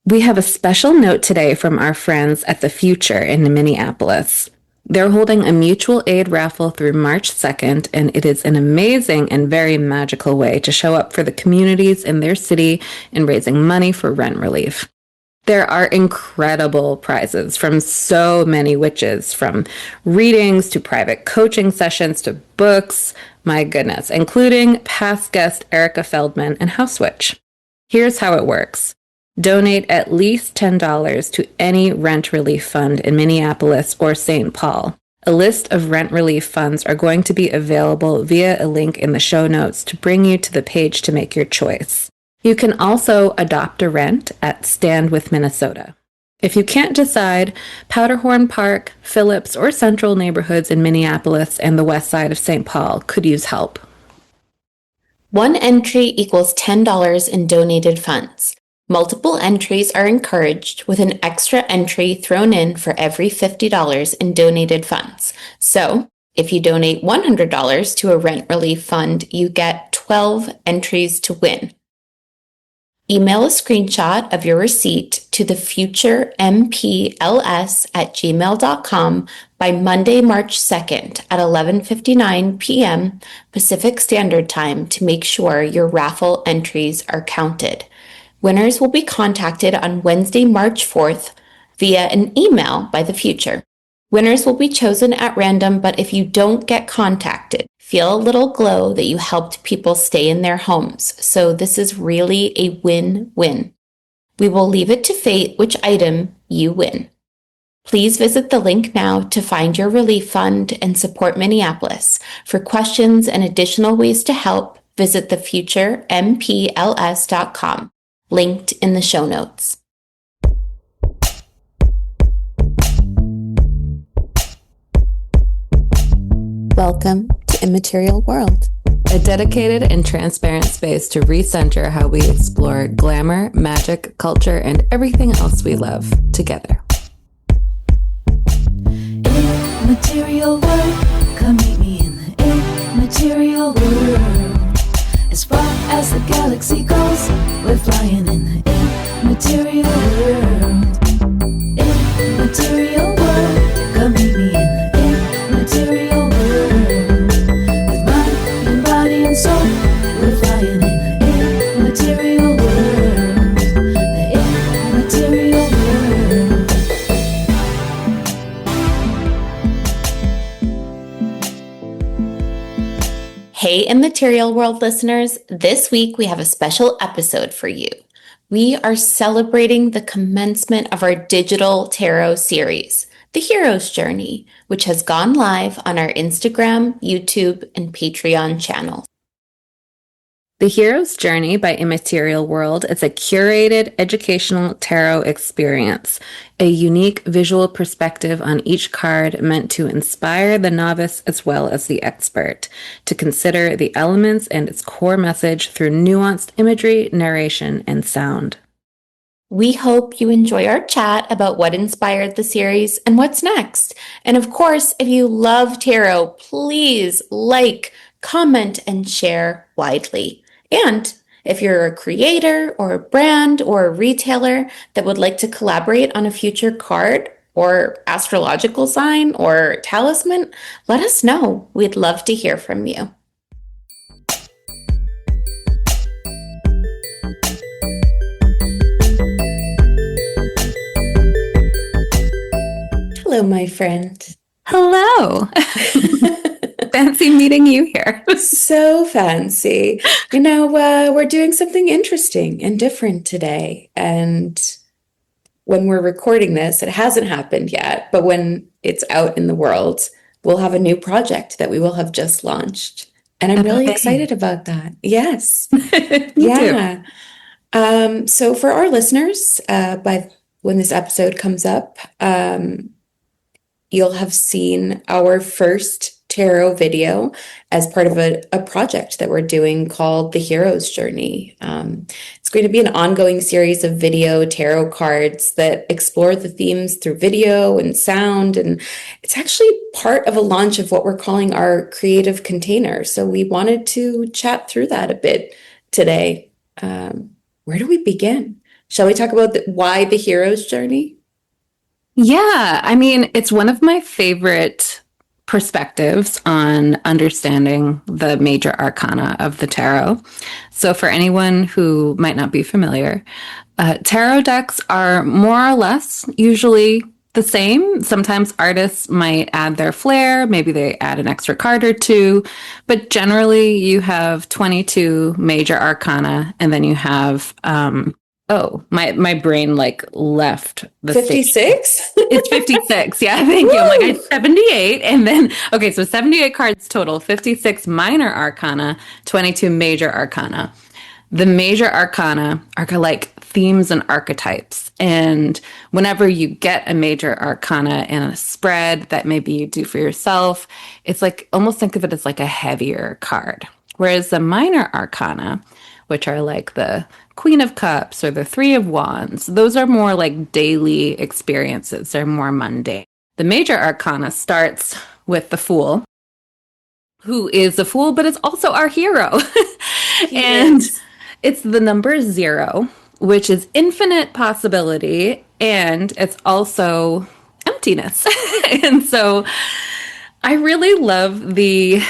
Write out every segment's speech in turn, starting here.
We have a special note today from our friends at the Future in Minneapolis. They're holding a mutual aid raffle through March 2nd, and it is an amazing and very magical way to show up for the communities in their city in raising money for rent relief. There are incredible prizes from so many witches, from readings to private coaching sessions to books, my goodness, including past guest Erica Feldman and House Witch. Here's how it works. Donate at least $10 to any rent relief fund in Minneapolis or St. Paul. A list of rent relief funds are going to be available via a link in the show notes to bring you to the page to make your choice. You can also adopt a rent at Stand with Minnesota. If you can't decide, Powderhorn Park, Phillips, or Central neighborhoods in Minneapolis and the west side of St. Paul could use help. One entry equals $10 in donated funds. Multiple entries are encouraged, with an extra entry thrown in for every $50 in donated funds. So, if you donate $100 to a rent relief fund, you get 12 entries to win. Email a screenshot of your receipt to the Future MPLS at gmail.com by Monday, March 2nd at 11:59 p.m. Pacific Standard Time to make sure your raffle entries are counted. Winners will be contacted on Wednesday, March 4th via an email by the Future. Winners will be chosen at random, but if you don't get contacted, feel a little glow that you helped people stay in their homes. So this is really a win-win. We will leave it to fate which item you win. Please visit the link now to find your relief fund and support Minneapolis. For questions and additional ways to help, visit thefuturempls.com. Linked in the show notes. Welcome to Immaterial World, a dedicated and transparent space to recenter how we explore glamour, magic, culture, and everything else we love together. Immaterial world, come meet me in the immaterial world. As far as the galaxy goes, we're flying in the immaterial world. Immaterial world, come meet me in the immaterial world. With mind and body and soul, we're flying in the immaterial world. The immaterial world. Hey, Immaterial World listeners, this week we have a special episode for you. We are celebrating the commencement of our digital tarot series, The Hero's Journey, which has gone live on our Instagram, YouTube, and Patreon channels. The Hero's Journey by Immaterial World is a curated educational tarot experience, a unique visual perspective on each card meant to inspire the novice as well as the expert to consider the elements and its core message through nuanced imagery, narration, and sound. We hope you enjoy our chat about what inspired the series and what's next. And of course, if you love tarot, please like, comment, and share widely. And if you're a creator or a brand or a retailer that would like to collaborate on a future card or astrological sign or talisman, let us know. We'd love to hear from you. Hello, my friend. Hello. Fancy meeting you here. So fancy. We're doing something interesting and different today. And when we're recording this, it hasn't happened yet, but when it's out in the world, we'll have a new project that we will have just launched. And I'm really excited about that. Yes. Yeah. So for our listeners, when this episode comes up, you'll have seen our first tarot video as part of a project that we're doing called The Hero's Journey. It's going to be an ongoing series of video tarot cards that explore the themes through video and sound, and it's actually part of a launch of what we're calling our creative container. So we wanted to chat through that a bit today. Where do we begin? Shall we talk about why the hero's journey? Yeah, I mean, it's one of my favorite perspectives on understanding the major arcana of the tarot. So, for anyone who might not be familiar, tarot decks are more or less usually the same. Sometimes artists might add their flair, maybe they add an extra card or two, but generally you have 22 major arcana, and then you have oh, my brain like left the stage. 56? It's 56. Yeah, thank you. I'm like, I had 78. And then, okay, so 78 cards total, 56 minor arcana, 22 major arcana. The major arcana are like themes and archetypes. And whenever you get a major arcana in a spread that maybe you do for yourself, it's like almost think of it as like a heavier card. Whereas the minor arcana, which are like the Queen of Cups or the Three of Wands, those are more like daily experiences. They're more mundane. The major arcana starts with the Fool, who is a fool, but is also our hero. And it's the number 0, which is infinite possibility, and it's also emptiness. And so I really love the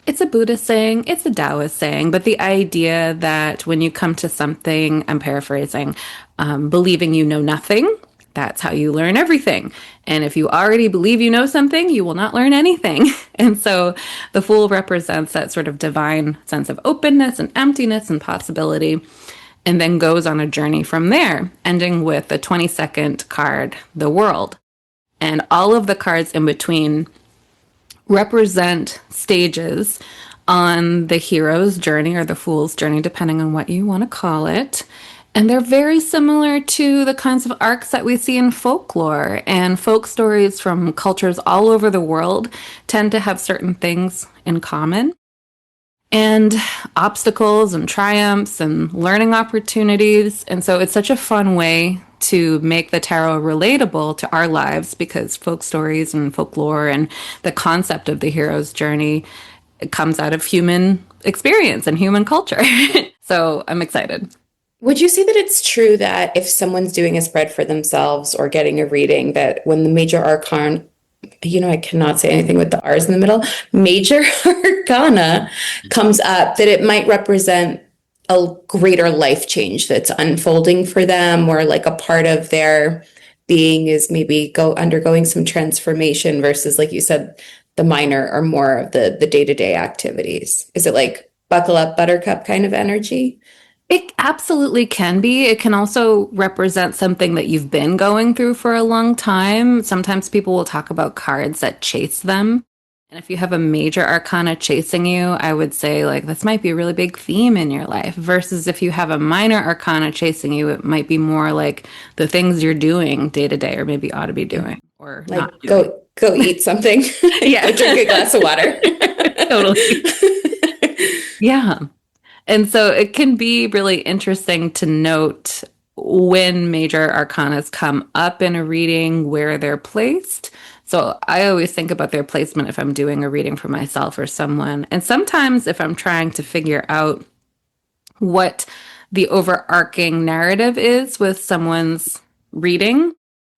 it's a Buddhist saying, it's a Taoist saying, but the idea that when you come to something, I'm paraphrasing, believing you know nothing, that's how you learn everything. And if you already believe you know something, you will not learn anything. And so the Fool represents that sort of divine sense of openness and emptiness and possibility, and then goes on a journey from there, ending with the 22nd card, the World. And all of the cards in between represent stages on the hero's journey or the fool's journey, depending on what you want to call it. And they're very similar to the kinds of arcs that we see in folklore, and folk stories from cultures all over the world tend to have certain things in common. And obstacles and triumphs and learning opportunities. And so it's such a fun way to make the tarot relatable to our lives, because folk stories and folklore and the concept of the hero's journey, it comes out of human experience and human culture. So I'm excited. Would you say that it's true that if someone's doing a spread for themselves or getting a reading, that when the major arcana, I cannot say anything with the R's in the middle, major arcana comes up, that it might represent a greater life change that's unfolding for them, or like a part of their being is maybe undergoing some transformation versus, like you said, the minor or more of the day-to-day activities? Is it like buckle up buttercup kind of energy? It absolutely can be. It can also represent something that you've been going through for a long time. Sometimes people will talk about cards that chase them. And if you have a major arcana chasing you, I would say like this might be a really big theme in your life. Versus if you have a minor arcana chasing you, it might be more like the things you're doing day to day, or maybe ought to be doing, or Like not doing. go eat something. Yeah. Go drink a glass of water. Totally. Yeah. And so it can be really interesting to note when major arcanas come up in a reading, where they're placed. So I always think about their placement if I'm doing a reading for myself or someone. And sometimes if I'm trying to figure out what the overarching narrative is with someone's reading,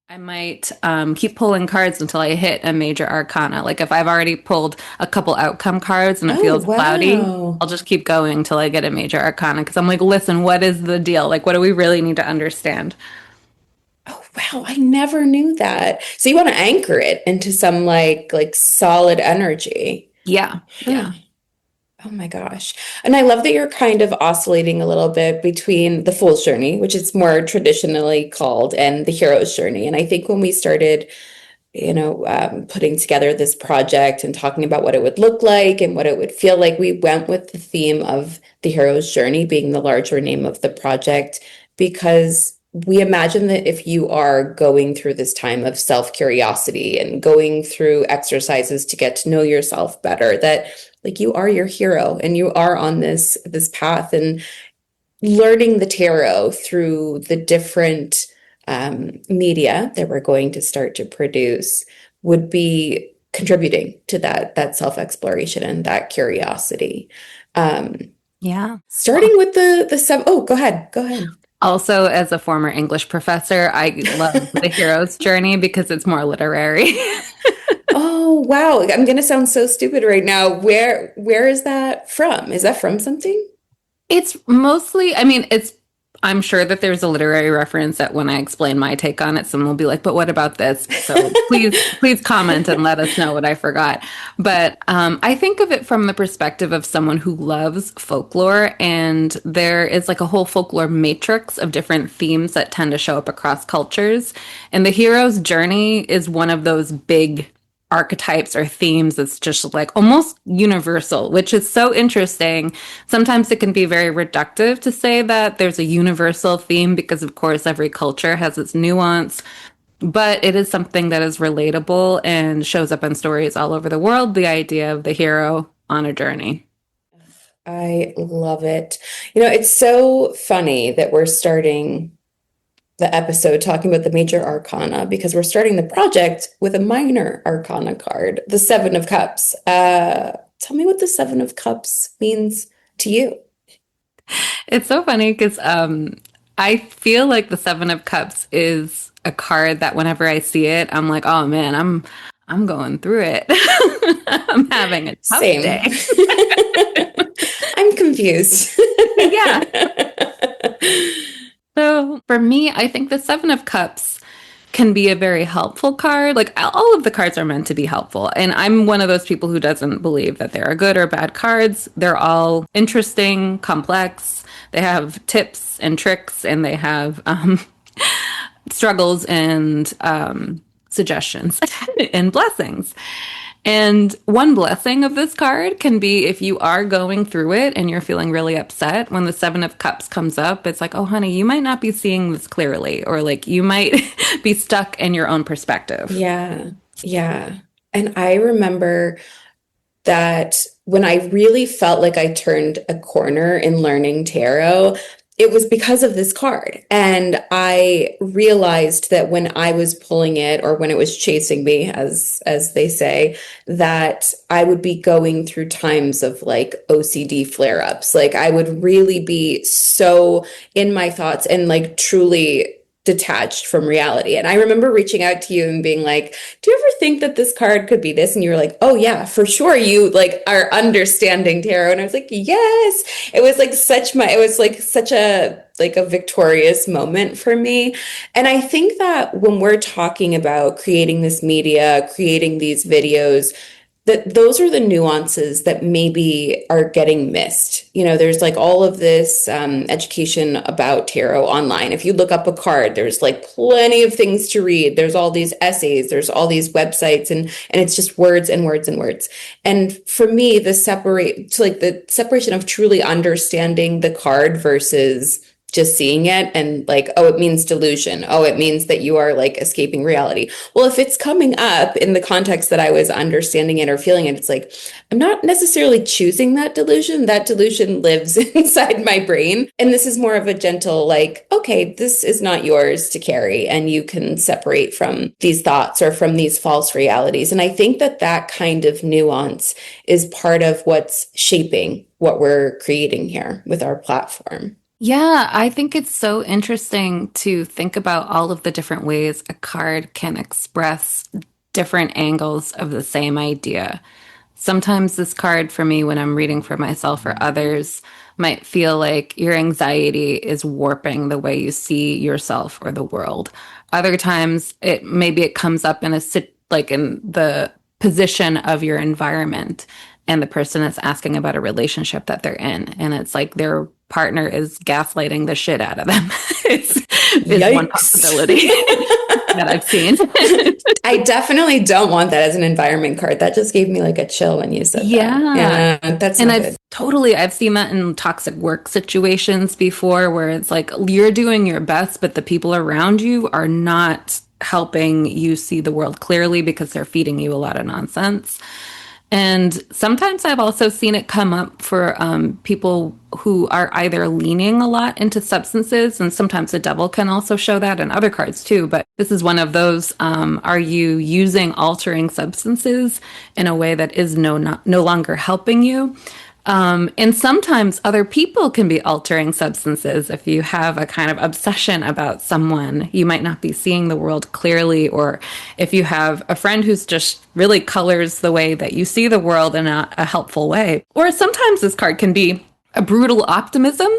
I might keep pulling cards until I hit a major arcana. Like if I've already pulled a couple outcome cards and it feels cloudy, I'll just keep going until I get a major arcana, because I'm like, listen, what is the deal? Like, what do we really need to understand? Oh, wow. I never knew that. So you want to anchor it into some like solid energy. Yeah. Yeah. Oh my gosh. And I love that you're kind of oscillating a little bit between the fool's journey, which is more traditionally called, and the hero's journey. And I think when we started, putting together this project and talking about what it would look like and what it would feel like, we went with the theme of the hero's journey being the larger name of the project, because we imagine that if you are going through this time of self-curiosity and going through exercises to get to know yourself better, that like you are your hero and you are on this path, and learning the tarot through the different media that we're going to start to produce would be contributing to that self-exploration and that curiosity. Yeah. Yeah. Starting with the seven. Oh, go ahead. Go ahead. Also, as a former English professor, I love the hero's journey because it's more literary. Oh, wow. I'm gonna sound so stupid right now. Where is that from? Is that from something? It's mostly, I mean, I'm sure that there's a literary reference that when I explain my take on it, someone will be like, but what about this? So please comment and let us know what I forgot. But I think of it from the perspective of someone who loves folklore, and there is like a whole folklore matrix of different themes that tend to show up across cultures. And the hero's journey is one of those big archetypes or themes that's just like almost universal, which is so interesting. Sometimes it can be very reductive to say that there's a universal theme because, of course, every culture has its nuance, but it is something that is relatable and shows up in stories all over the world. The idea of the hero on a journey. I love it. It's so funny that we're starting the episode talking about the major arcana because we're starting the project with a minor arcana card, the Seven of Cups. Tell me what the Seven of Cups means to you. It's so funny because I feel like the Seven of Cups is a card that whenever I see it, I'm like, oh man, I'm going through it. I'm having a tough Same. day. I'm confused. Yeah. So for me, I think the Seven of Cups can be a very helpful card. Like all of the cards are meant to be helpful. And I'm one of those people who doesn't believe that there are good or bad cards. They're all interesting, complex. They have tips and tricks, and they have struggles and suggestions and blessings. And one blessing of this card can be if you are going through it and you're feeling really upset, when the Seven of Cups comes up, it's like, oh, honey, you might not be seeing this clearly, or like you might be stuck in your own perspective. Yeah. Yeah. And I remember that when I really felt like I turned a corner in learning tarot, it was because of this card. And I realized that when I was pulling it, or when it was chasing me, as they say, that I would be going through times of like OCD flare-ups. Like I would really be so in my thoughts and like truly detached from reality. And I remember reaching out to you and being like, do you ever think that this card could be this? And you were like, oh yeah, for sure. You like are understanding tarot. And I was like, yes. It was like such a victorious moment for me. And I think that when we're talking about creating this media, creating these videos, that those are the nuances that maybe are getting missed. There's like all of this education about tarot online. If you look up a card, there's like plenty of things to read. There's all these essays, there's all these websites, and it's just words and words and words. And for me, the separation of truly understanding the card versus just seeing it and like, oh, it means delusion. Oh, it means that you are like escaping reality. Well, if it's coming up in the context that I was understanding it or feeling it, it's like, I'm not necessarily choosing that delusion. That delusion lives inside my brain. And this is more of a gentle, like, okay, this is not yours to carry. And you can separate from these thoughts or from these false realities. And I think that that kind of nuance is part of what's shaping what we're creating here with our platform. Yeah, I think it's so interesting to think about all of the different ways a card can express different angles of the same idea. Sometimes this card for me, when I'm reading for myself or others, might feel like your anxiety is warping the way you see yourself or the world. Other times, it comes up in in the position of your environment, and the person is asking about a relationship that they're in, and it's like their partner is gaslighting the shit out of them. It's one possibility that I've seen. I definitely don't want that as an environment card. That just gave me like a chill when you said that. Yeah, That's and not good. I've seen that in toxic work situations before, where it's like you're doing your best, but the people around you are not helping you see the world clearly because they're feeding you a lot of nonsense. And sometimes I've also seen it come up for people who are either leaning a lot into substances, and sometimes the devil can also show that in other cards too. But this is one of those, are you using altering substances in a way that is no longer helping you? And sometimes other people can be altering substances. If you have a kind of obsession about someone, you might not be seeing the world clearly. Or if you have a friend who's just really colors the way that you see the world in a helpful way. Or sometimes this card can be a brutal optimism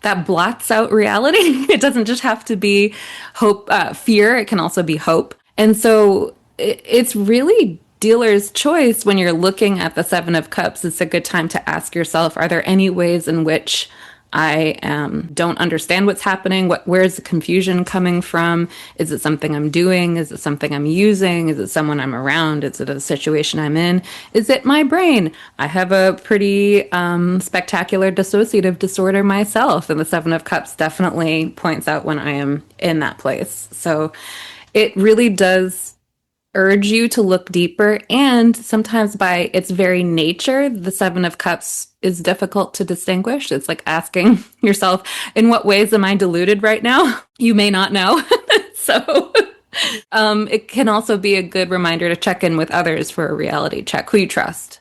that blots out reality. It doesn't just have to be hope, fear. It can also be hope. And so it's really dealer's choice when you're looking at the Seven of Cups. It's a good time to ask yourself, are there any ways in which I don't understand what's happening? Where's the confusion coming from? Is it something I'm doing? Is it something I'm using? Is it someone I'm around? Is it a situation I'm in? Is it my brain? I have a pretty spectacular dissociative disorder myself, and the Seven of Cups definitely points out when I am in that place. So it really does urge you to look deeper, and sometimes by its very nature, the Seven of Cups is difficult to distinguish. It's like asking yourself, in what ways am I deluded right now? You may not know. So it can also be a good reminder to check in with others for a reality check, who you trust.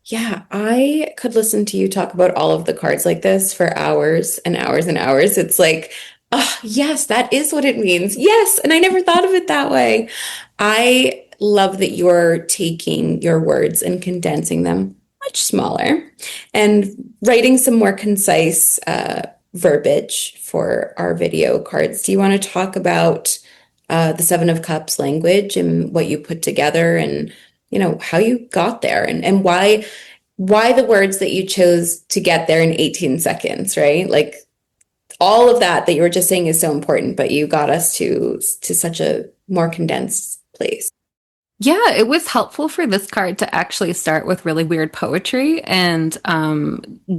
Yeah, I could listen to you talk about all of the cards like this for hours and hours and hours. It's like, oh, yes, that is what it means. Yes, and I never thought of it that way. I love that you're taking your words and condensing them much smaller and writing some more concise verbiage for our video cards. Do you want to talk about the Seven of Cups language and what you put together, and how you got there, and why the words that you chose to get there in 18 seconds, right? Like all of that you were just saying is so important, but you got us to such a more condensed place. Yeah, it was helpful for this card to actually start with really weird poetry and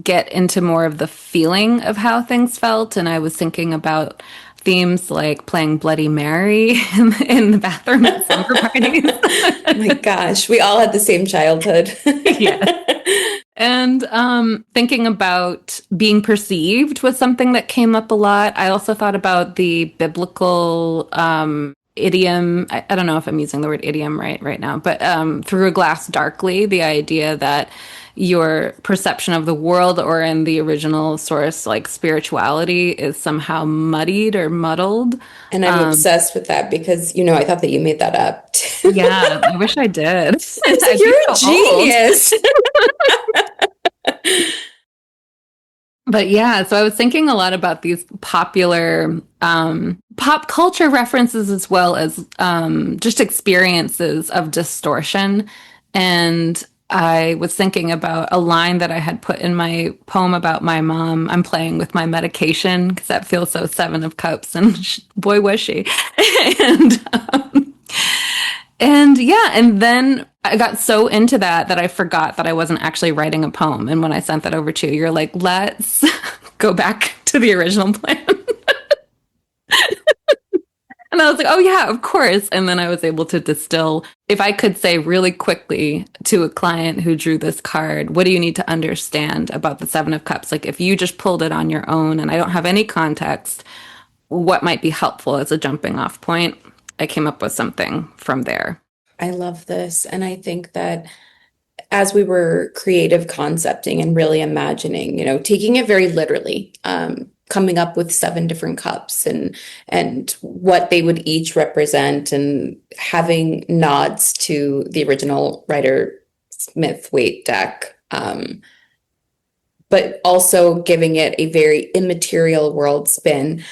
get into more of the feeling of how things felt. And I was thinking about themes like playing Bloody Mary in the bathroom at slumber parties. Oh my gosh, we all had the same childhood. Yeah. And thinking about being perceived was something that came up a lot. I also thought about the biblical idiom. I don't know if I'm using the word idiom right now, but through a glass darkly, the idea that your perception of the world, or in the original source, like spirituality, is somehow muddied or muddled. And I'm obsessed with that because, I thought that you made that up. Yeah, I wish I did. Like, you're a genius. But yeah, so I was thinking a lot about these popular pop culture references, as well as just experiences of distortion. And I was thinking about a line that I had put in my poem about my mom. I'm playing with my medication, because that feels so Seven of Cups, and boy was she. And yeah, and then I got so into that I forgot that I wasn't actually writing a poem. And when I sent that over to you, you're like, let's go back to the original plan. And I was like, oh yeah, of course. And then I was able to distill, if I could say really quickly to a client who drew this card, what do you need to understand about the Seven of Cups? Like, if you just pulled it on your own and I don't have any context, what might be helpful as a jumping off point? I came up with something from there. I love this. And I think that as we were creative concepting and really imagining, taking it very literally, coming up with 7 different cups and what they would each represent, and having nods to the original Rider Smith Waite deck, but also giving it a very immaterial world spin.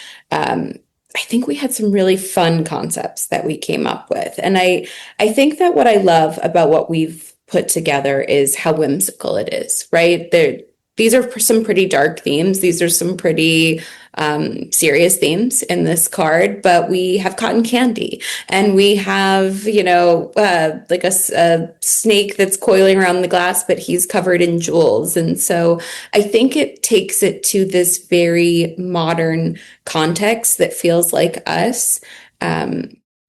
I think we had some really fun concepts that we came up with. And I think that what I love about what we've put together is how whimsical it is, right? These are some pretty dark themes. These are some pretty serious themes in this card, but we have cotton candy, and we have, like a snake that's coiling around the glass, but he's covered in jewels. And so I think it takes it to this very modern context that feels like us.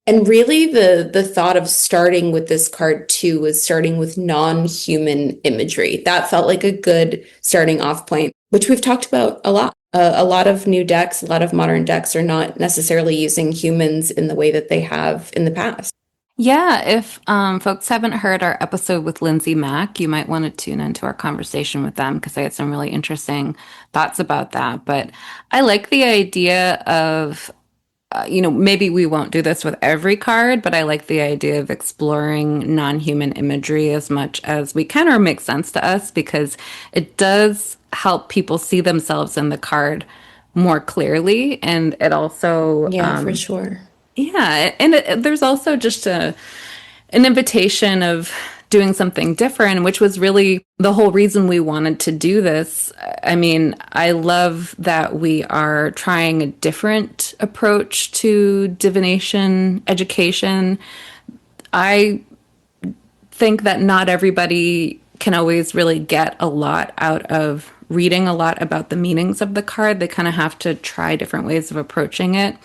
And really the thought of starting with this card too was starting with non-human imagery. That felt like a good starting off point, which we've talked about a lot. A lot of new decks, a lot of modern decks are not necessarily using humans in the way that they have in the past. Yeah, if folks haven't heard our episode with Lindsay Mack, you might want to tune into our conversation with them because they had some really interesting thoughts about that. But I like the idea of, maybe we won't do this with every card, but I like the idea of exploring non-human imagery as much as we can or make sense to us because it does help people see themselves in the card more clearly. And it also, Yeah, for sure. yeah, and there's also just an invitation of doing something different, which was really the whole reason we wanted to do this. I mean, I love that we are trying a different approach to divination education. I think that not everybody can always really get a lot out of reading a lot about the meanings of the card. They kind of have to try different ways of approaching it.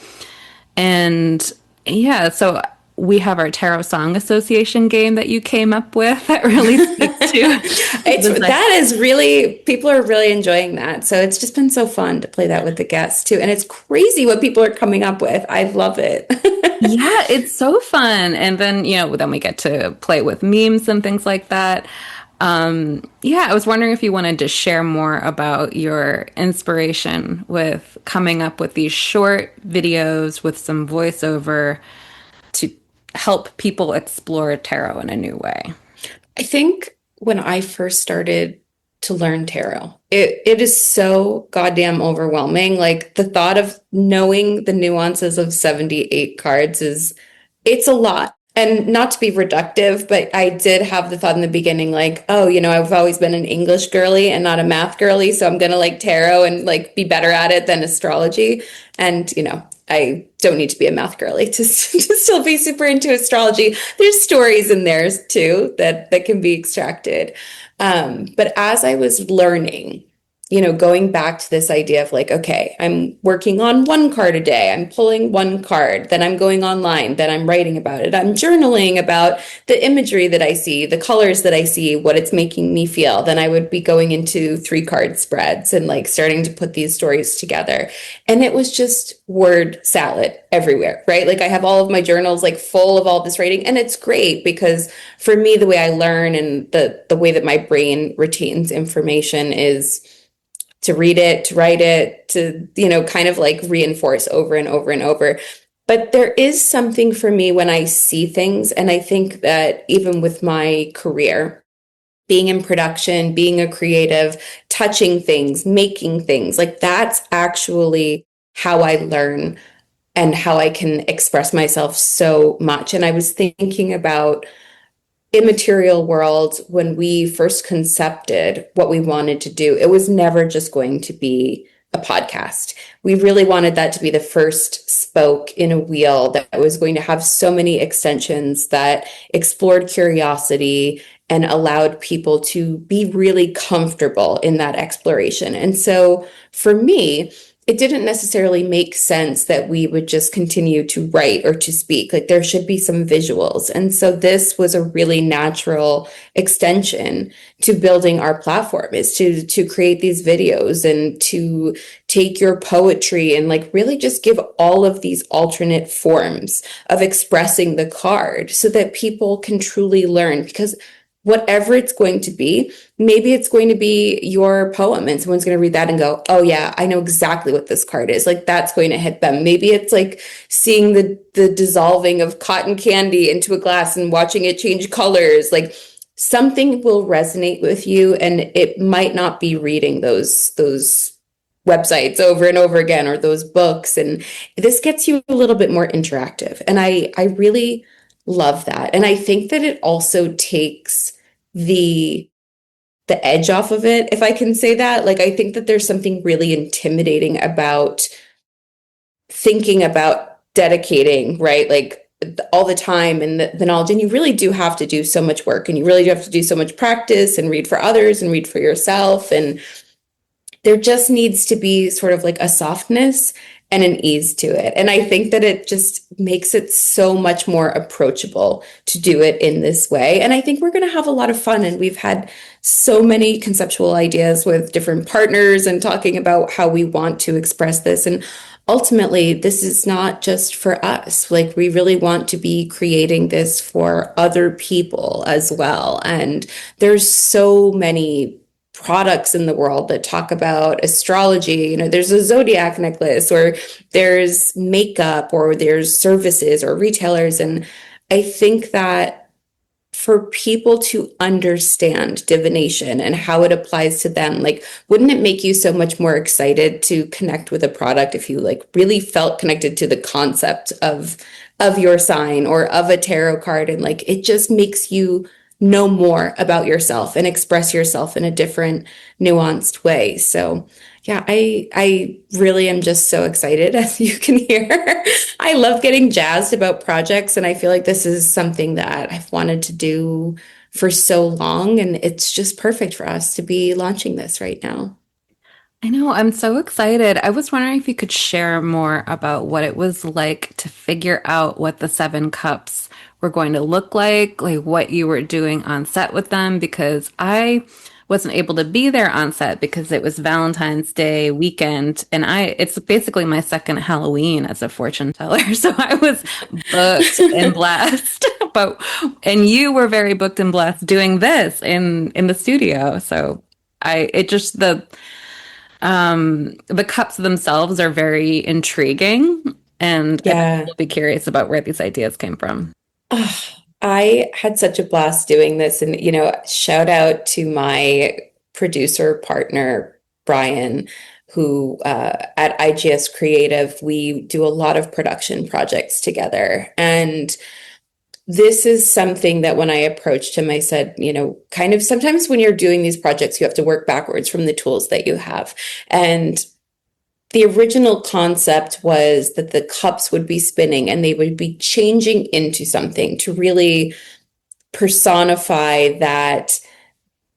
And yeah, so we have our Tarot Song Association game that you came up with that really speaks to That is really, people are really enjoying that. So it's just been so fun to play that with the guests too. And it's crazy what people are coming up with. I love it. Yeah, it's so fun. And then, then we get to play with memes and things like that. Yeah, I was wondering if you wanted to share more about your inspiration with coming up with these short videos with some voiceover to help people explore tarot in a new way. I think when I first started to learn tarot, it is so goddamn overwhelming. Like the thought of knowing the nuances of 78 cards it's a lot. And not to be reductive, but I did have the thought in the beginning, like, oh, I've always been an English girly and not a math girly, so I'm gonna like tarot and like be better at it than astrology. And I don't need to be a math girly to still be super into astrology. There's stories in there too that can be extracted. But as I was learning, going back to this idea of like, okay, I'm working on one card a day, I'm pulling one card, then I'm going online, then I'm writing about it, I'm journaling about the imagery that I see, the colors that I see, what it's making me feel. Then I would be going into 3-card spreads and like starting to put these stories together. And it was just word salad everywhere, right? Like I have all of my journals like full of all this writing, and it's great because for me, the way I learn and the way that my brain retains information is to read it, to write it, to, kind of like reinforce over and over and over. But there is something for me when I see things. And I think that even with my career, being in production, being a creative, touching things, making things, like that's actually how I learn and how I can express myself so much. And I was thinking about Immaterial World, when we first concepted what we wanted to do, it was never just going to be a podcast. We really wanted that to be the first spoke in a wheel that was going to have so many extensions that explored curiosity and allowed people to be really comfortable in that exploration. And so for me, it didn't necessarily make sense that we would just continue to write or to speak. Like there should be some visuals. And so this was a really natural extension to building our platform, is to create these videos and to take your poetry and like really just give all of these alternate forms of expressing the card so that people can truly learn. Because whatever it's going to be, maybe it's going to be your poem and someone's going to read that and go, oh yeah, I know exactly what this card is. Like that's going to hit them. Maybe it's like seeing the dissolving of cotton candy into a glass and watching it change colors. Like something will resonate with you, and it might not be reading those websites over and over again or those books. And this gets you a little bit more interactive. And I really love that. And I think that it also takes the edge off of it, if I can say that. Like, I think that there's something really intimidating about thinking about dedicating, right? Like all the time and the knowledge. And you really do have to do so much work, and you really do have to do so much practice and read for others and read for yourself. And there just needs to be sort of like a softness and an ease to it. And I think that it just makes it so much more approachable to do it in this way. And I think we're going to have a lot of fun. And we've had so many conceptual ideas with different partners and talking about how we want to express this. And ultimately, this is not just for us. Like, we really want to be creating this for other people as well. And there's so many products in the world that talk about astrology. You know, there's a zodiac necklace, or there's makeup, or there's services or retailers. And I think that for people to understand divination and how it applies to them, like, wouldn't it make you so much more excited to connect with a product if you like really felt connected to the concept of your sign or of a tarot card, and like it just makes you know more about yourself and express yourself in a different, nuanced way. So yeah, I really am just so excited, as you can hear. I love getting jazzed about projects, and I feel like this is something that I've wanted to do for so long, and it's just perfect for us to be launching this right now. I know, I'm so excited. I was wondering if you could share more about what it was like to figure out what the seven cups were going to look like what you were doing on set with them, because I wasn't able to be there on set because it was Valentine's Day weekend, and it's basically my second Halloween as a fortune teller. So I was booked and blessed. And you were very booked and blessed doing this in the studio. So it just the cups themselves are very intriguing, and I think Yeah. you'll be curious about where these ideas came from. Oh, I had such a blast doing this. And, you know, shout out to my producer partner, Brian, who at IGS Creative, we do a lot of production projects together. And this is something that when I approached him, I said, you know, kind of sometimes when you're doing these projects, you have to work backwards from the tools that you have. And the original concept was that the cups would be spinning and they would be changing into something to really personify that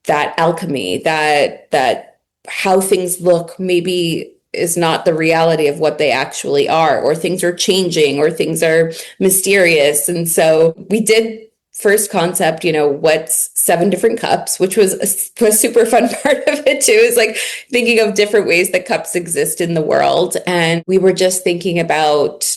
alchemy, that how things look maybe is not the reality of what they actually are, or things are changing, or things are mysterious. And so we did first concept, you know, what's seven different cups, which was a super fun part of it too, is like thinking of different ways that cups exist in the world. And we were just thinking about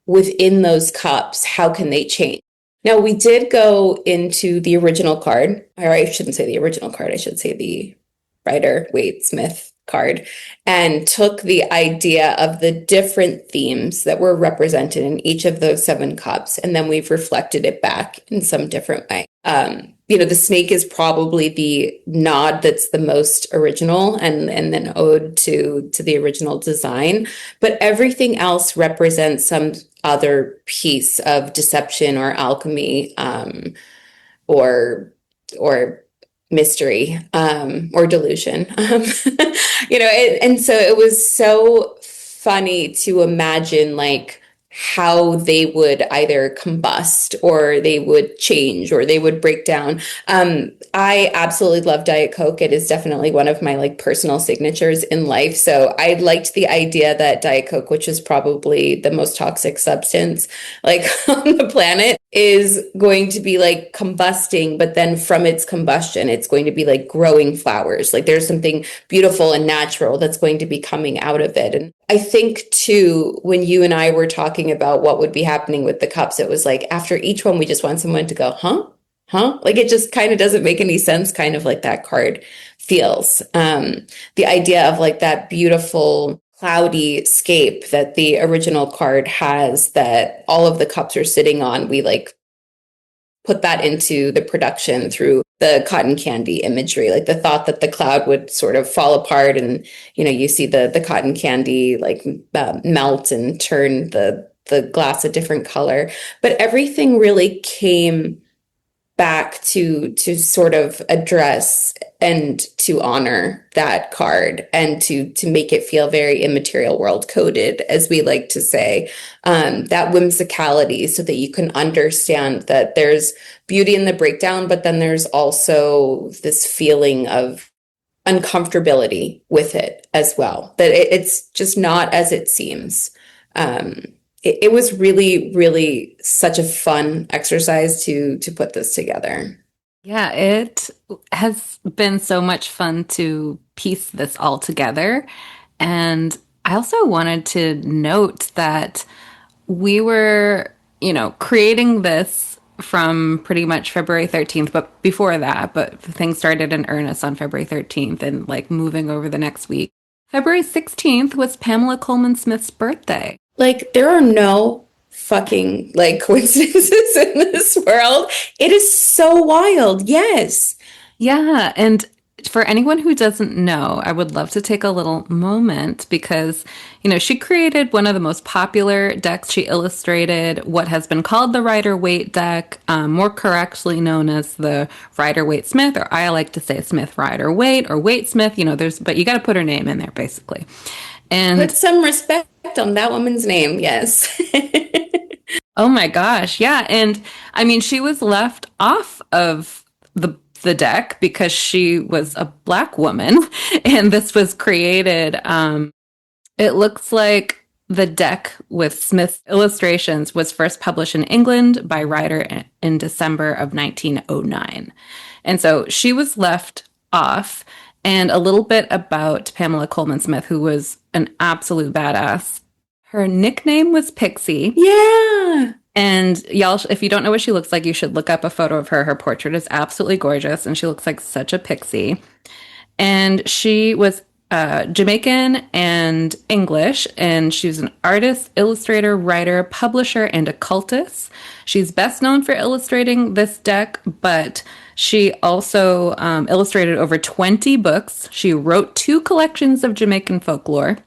within those cups, how can they change? Now, we did go into the original card, or I shouldn't say the original card, I should say the Rider Waite Smith card, and took the idea of the different themes that were represented in each of those seven cups, and then we've reflected it back in some different way. You know, the snake is probably the nod that's the most original, and then ode to the original design, but everything else represents some other piece of deception or alchemy, or or mystery, or delusion. You know, and so it was so funny to imagine like how they would either combust, or they would change, or they would break down. I absolutely love Diet Coke. It is definitely one of my like personal signatures in life. So I liked the idea that Diet Coke, which is probably the most toxic substance like on the planet, is going to be like combusting, but then from its combustion, it's going to be like growing flowers. Like there's something beautiful and natural that's going to be coming out of it. And I think too, when you and I were talking about what would be happening with the cups, it was like after each one, we just want someone to go, huh? Huh? Like it just kind of doesn't make any sense, kind of like that card feels. The idea of like that beautiful cloudy scape that the original card has, that all of the cups are sitting on, we like put that into the production through the cotton candy imagery, like the thought that the cloud would sort of fall apart, and you know, you see the cotton candy like melt and turn the glass a different color. But everything really came back to sort of address and to honor that card, and to make it feel very immaterial world coded, as we like to say, that whimsicality, so that you can understand that there's beauty in the breakdown, but then there's also this feeling of uncomfortability with it as well, that it's just not as it seems. It was really, really such a fun exercise to put this together. Yeah, it has been so much fun to piece this all together. And I also wanted to note that we were, creating this from pretty much February 13th, but before that, but things started in earnest on February 13th and like moving over the next week. February 16th was Pamela Coleman Smith's birthday. Like, there are no fucking like coincidences in this world. It is so wild. Yes. Yeah, and for anyone who doesn't know, I would love to take a little moment because, she created one of the most popular decks. She illustrated what has been called the Rider-Waite deck, more correctly known as the Rider-Waite Smith, or I like to say Smith Rider-Waite or Waite Smith. But you got to put her name in there basically. And Put some respect on that woman's name. Yes. oh my gosh, yeah, and I mean, she was left off of the deck because she was a Black woman, and this was created. It looks like the deck with Smith's illustrations was first published in England by Rider in December of 1909. And so she was left off. And a little bit about Pamela Coleman Smith, who was an absolute badass. Her nickname was Pixie. Yeah. And y'all, if you don't know what she looks like, you should look up a photo of her. Her portrait is absolutely gorgeous, and she looks like such a pixie. And she was Jamaican and English, and she's an artist, illustrator, writer, publisher, and occultist. She's best known for illustrating this deck, but she also illustrated over 20 books. She wrote 2 collections of Jamaican folklore,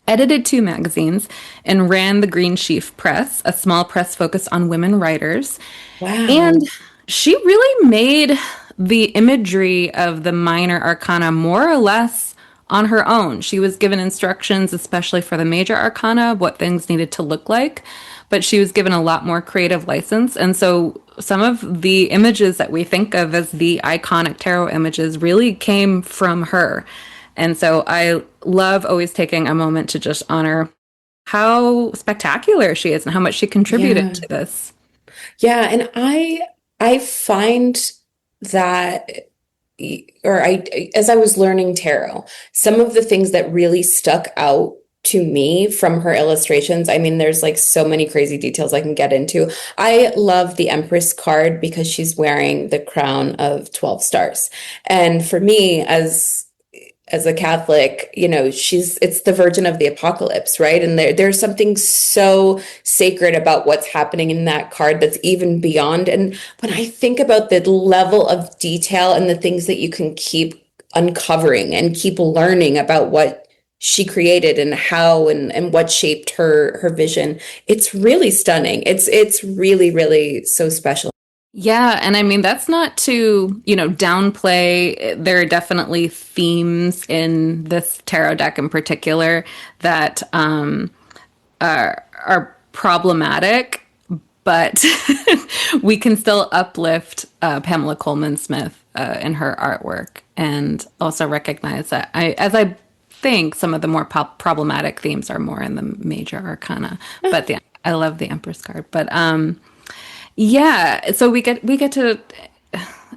edited 2 magazines, and ran the Green Sheaf Press, a small press focused on women writers. Wow. And she really made the imagery of the minor arcana more or less on her own. She was given instructions, especially for the major arcana, what things needed to look like, but she was given a lot more creative license. And so some of the images that we think of as the iconic tarot images really came from her. And so I love always taking a moment to just honor how spectacular she is and how much she contributed to this. Yeah, and I find that, as I was learning tarot, some of the things that really stuck out to me from her illustrations, I mean, there's like so many crazy details I can get into. I love the Empress card because she's wearing the crown of 12 stars. And for me, as a Catholic, it's the Virgin of the Apocalypse, right? And there's something so sacred about what's happening in that card that's even beyond. And when I think about the level of detail and the things that you can keep uncovering and keep learning about what she created and how and what shaped her vision, it's really stunning. It's really, really so special. Yeah, and I mean, that's not to, downplay. There are definitely themes in this tarot deck in particular that are problematic, but we can still uplift Pamela Coleman Smith in her artwork and also recognize that I think some of the more problematic themes are more in the major arcana. But I love the Empress card. But yeah, so we get to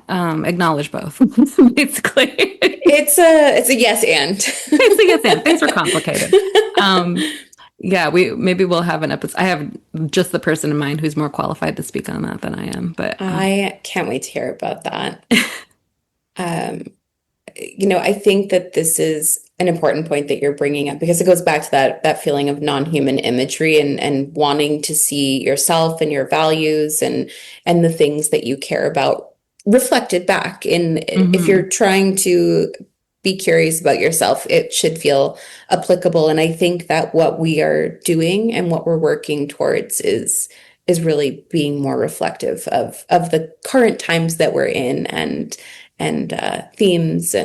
acknowledge both, basically. It's a yes and. It's a yes and. Things are complicated. Yeah, we'll have an episode. I have just the person in mind who's more qualified to speak on that than I am. But I can't wait to hear about that. I think that this is an important point that you're bringing up because it goes back to that feeling of non-human imagery and wanting to see yourself and your values and the things that you care about reflected back in. If you're trying to be curious about yourself, it should feel applicable. And I think that what we are doing and what we're working towards is really being more reflective of the current times that we're in and themes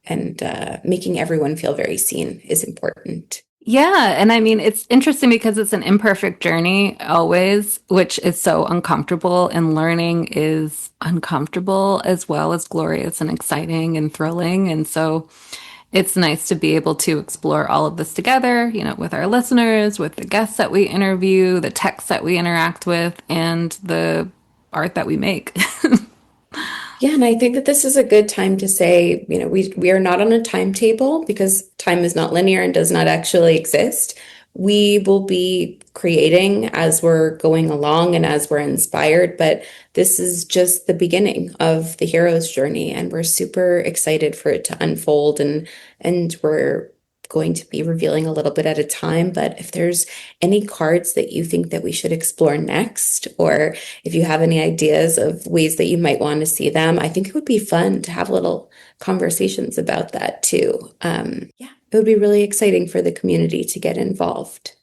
and making everyone feel very seen is important. Yeah, and I mean, it's interesting because it's an imperfect journey always, which is so uncomfortable, and learning is uncomfortable as well as glorious and exciting and thrilling. And so it's nice to be able to explore all of this together, with our listeners, with the guests that we interview, the texts that we interact with, and the art that we make. Yeah, and I think that this is a good time to say, we are not on a timetable because time is not linear and does not actually exist. We will be creating as we're going along and as we're inspired, but this is just the beginning of the hero's journey, and we're super excited for it to unfold, and we're going to be revealing a little bit at a time. But if there's any cards that you think that we should explore next, or if you have any ideas of ways that you might want to see them, I think it would be fun to have little conversations about that too. Yeah, it would be really exciting for the community to get involved.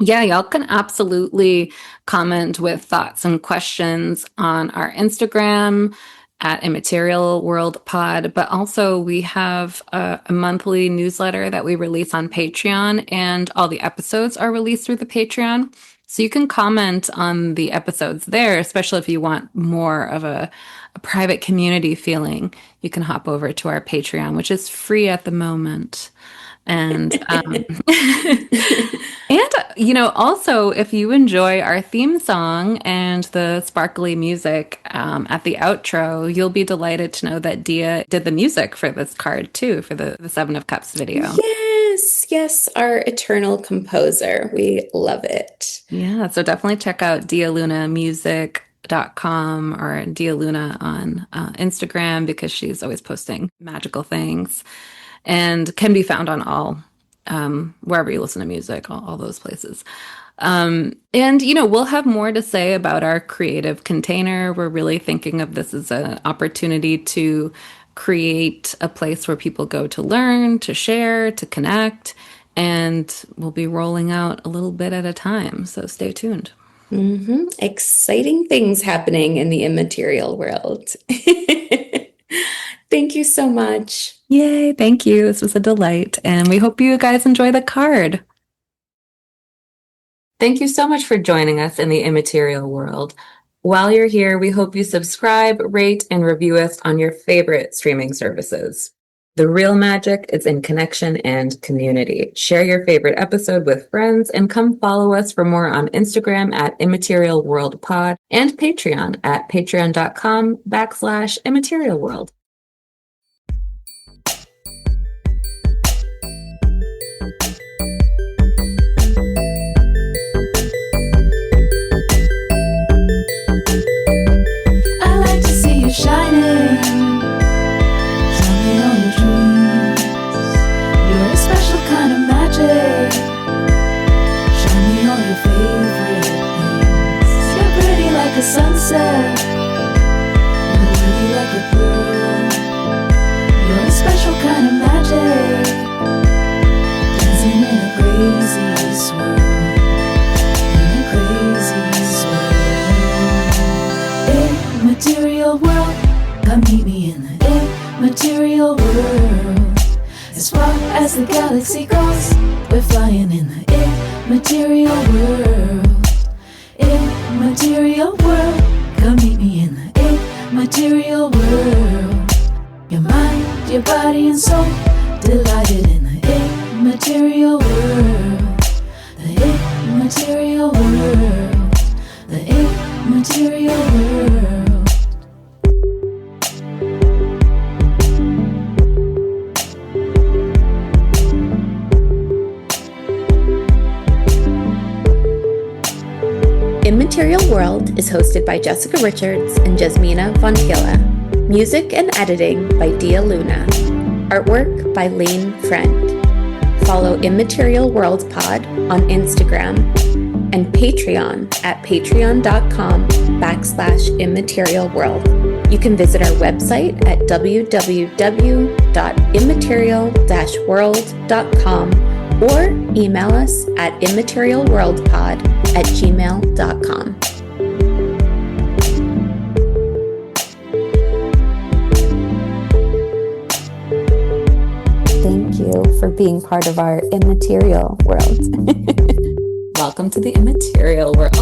Yeah, y'all can absolutely comment with thoughts and questions on our Instagram at Immaterial World Pod, but also we have a monthly newsletter that we release on Patreon, and all the episodes are released through the Patreon. So you can comment on the episodes there, especially if you want more of a private community feeling. You can hop over to our Patreon, which is free at the moment. And also if you enjoy our theme song and the sparkly music at the outro, you'll be delighted to know that Dia did the music for this card too, for the Seven of Cups video. Yes, our eternal composer. We love it. Yeah, so definitely check out dialunamusic.com or Dia Luna on Instagram, because she's always posting magical things, and can be found on all, wherever you listen to music, all those places. And, we'll have more to say about our creative container. We're really thinking of this as an opportunity to create a place where people go to learn, to share, to connect, and we'll be rolling out a little bit at a time. So stay tuned. Exciting things happening in the immaterial world. Thank you so much. Yay, thank you. This was a delight, and we hope you guys enjoy the card. Thank you so much for joining us in the immaterial world. While you're here, we hope you subscribe, rate, and review us on your favorite streaming services. The real magic is in connection and community. Share your favorite episode with friends, and come follow us for more on Instagram at Immaterial World Pod and Patreon at patreon.com/Immaterial World. Shining, tell me all your dreams. You're a special kind of magic. Show me all your favorite things. You're pretty like a sunset. You're pretty like a pearl. You're a special kind of magic, dancing in a crazy swirl. In a crazy swirl. Immaterial world. Come meet me in the immaterial world. As far as the galaxy goes, we're flying in the immaterial world. Immaterial world. Come meet me in the immaterial world. Your mind, your body and soul, delighted in the immaterial world. The immaterial world. The immaterial world. Immaterial World is hosted by Jessica Richards and Jezmina Von Thiele. Music and editing by Dia Luna. Artwork by Lane Friend. Follow Immaterial World Pod on Instagram and Patreon at patreon.com/immaterialworld. You can visit our website at www.immaterial-world.com or email us at immaterialworldpod@gmail.com. Thank you for being part of our immaterial world. Welcome to the immaterial world.